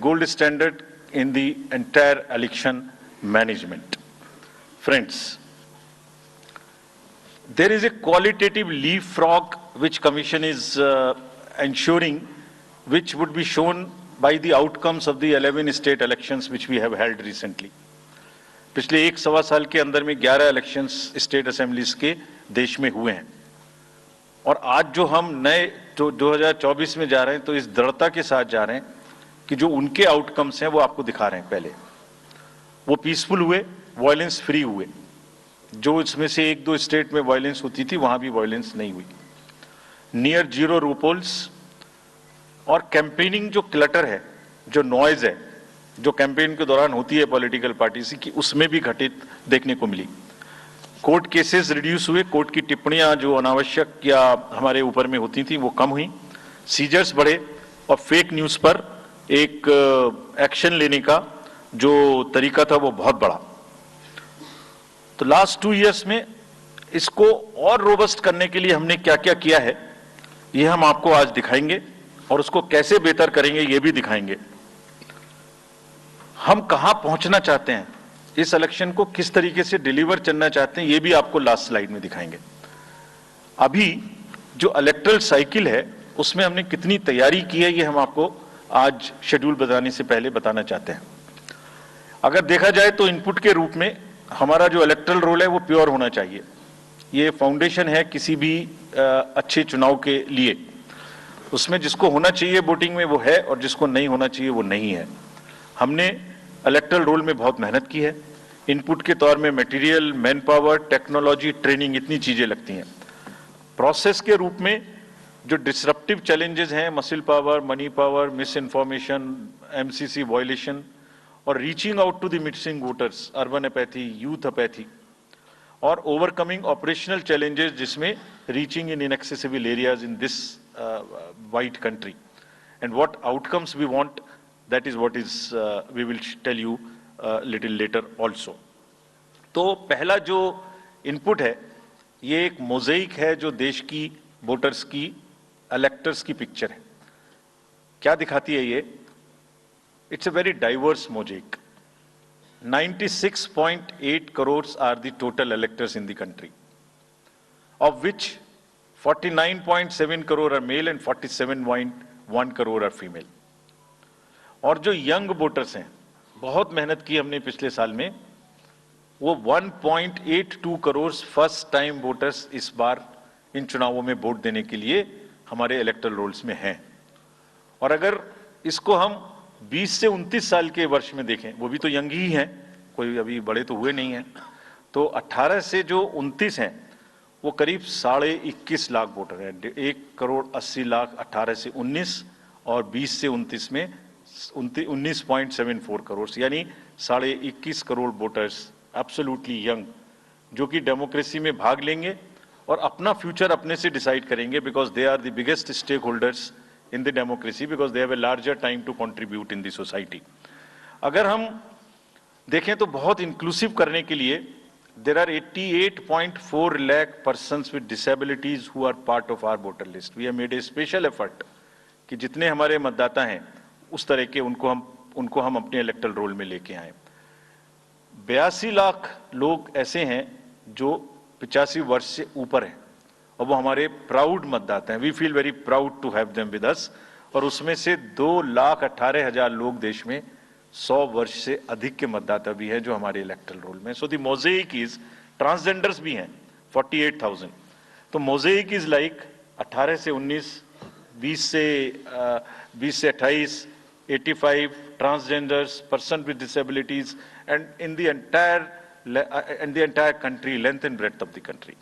gold standard in the entire election management. Friends, there is a qualitative leapfrog which Commission is ensuring, which would be shown by the outcomes of the 11 state elections which we have held recently. पिछले 1-1.25 साल के अंदर में 11 elections state assemblies के देश में हुए हैं, और आज जो हम नए जो 2024 में जा रहे हैं तो इस दृढ़ता के साथ जा रहे हैं कि जो उनके आउटकम्स हैं वो आपको दिखा रहे हैं। पहले वो पीसफुल हुए, वायलेंस फ्री हुए। जो इसमें से 1-2 स्टेट में वायलेंस होती थी वहां भी वायलेंस नहीं हुई। नियर जीरो रूपोल्स और कैंपेनिंग जो क्लटर है, जो नॉइज है, जो कैंपेन के दौरान होती है पॉलिटिकल पार्टीज की, उसमें भी घटित देखने को मिली। कोर्ट केसेस रिड्यूस हुए, कोर्ट की टिप्पणियां जो अनावश्यक या हमारे ऊपर में होती थी वो कम हुई, सीजर्स बढ़े, और फेक न्यूज पर एक एक्शन लेने का जो तरीका था वो बहुत बड़ा। तो लास्ट 2 इयर्स में इसको और रोबस्ट करने के लिए हमने क्या क्या किया है ये हम आपको आज दिखाएंगे, और उसको कैसे बेहतर करेंगे ये भी दिखाएंगे। हम कहां पहुंचना चाहते हैं, इस इलेक्शन को किस तरीके से डिलीवर करना चाहते हैं, ये भी आपको लास्ट स्लाइड में दिखाएंगे। अभी जो इलेक्टरल साइकिल है उसमें हमने कितनी तैयारी की है ये हम आपको आज शेड्यूल बताने से पहले बताना चाहते हैं। अगर देखा जाए तो इनपुट के रूप में हमारा जो इलेक्टरल रोल है वो प्योर होना चाहिए। ये फाउंडेशन है किसी भी अच्छे चुनाव के लिए। उसमें जिसको होना चाहिए वोटिंग में वो है, और जिसको नहीं होना चाहिए वो नहीं है। हमने इलेक्टरल रोल में बहुत मेहनत की है। इनपुट के तौर में material, man power, technology, training, इतनी चीजें लगती हैं। प्रोसेस के रूप में जो डिसरप्टिव चैलेंजेस हैं, muscle power, money power, mis information, MCC violation, और reaching out to the missing voters, urban apathy, youth apathy, और ओवरकमिंग ऑपरेशनल चैलेंजेस जिसमें reaching in inaccessible areas in this wide country, and what outcomes we want, that is what is we will tell you little later also। तो पहला जो input है ये एक मोज़ेइक है जो देश की वोटर्स की, इलेक्टर्स की पिक्चर है। क्या दिखाती है ये? It's a very diverse mosaic. 96.8 crore are the total electors in the country, of which 49.7 crore are male and 47.1 crore are female. और जो यंग वोटर्स हैं, बहुत मेहनत की हमने पिछले साल में, वो 1.82 करोड़ फर्स्ट टाइम वोटर्स इस बार इन चुनावों में वोट देने के लिए हमारे इलेक्टरल रोल्स में हैं। और अगर इसको हम 20 से 29 साल के वर्ष में देखें, वो भी तो यंग ही हैं, कोई अभी बड़े तो हुए नहीं हैं, तो 18 से जो 29 हैं वो करीब 21.5 लाख वोटर हैं। 1.80 लाख 18 से 19, और 20 से 29 में 19.74 करोड़, यानी 21.5 करोड़ वोटर्स एब्सोल्युटली यंग, जो कि डेमोक्रेसी में भाग लेंगे और अपना फ्यूचर अपने से डिसाइड करेंगे, because they are the biggest stake holders in the democracy, because they have a larger time to contribute in the society. अगर हम देखें तो बहुत इंक्लूसिव करने के लिए there are 88.4 lakh persons with disabilities who are part of our voter list. We have made a special effort कि जितने हमारे मतदाता हैं उस तरह के उनको हम अपने इलेक्टरल रोल में लेके आए। 82 लाख लोग ऐसे हैं जो 85 वर्ष से ऊपर हैं, और वो हमारे प्राउड मतदाता हैं। We feel very proud to have them with us. और उसमें से 2,18,000 लोग देश में 100 वर्ष से अधिक के मतदाता भी हैं जो हमारे इलेक्टरल रोल में। सो द मोज़ेइक इज, ट्रांसजेंडर्स भी हैं 48,000। तो मोज़ेइक इज लाइक 18 से 19, 20 से 28, 85 transgenders, person with disabilities, and in the entire country, length and breadth of the country.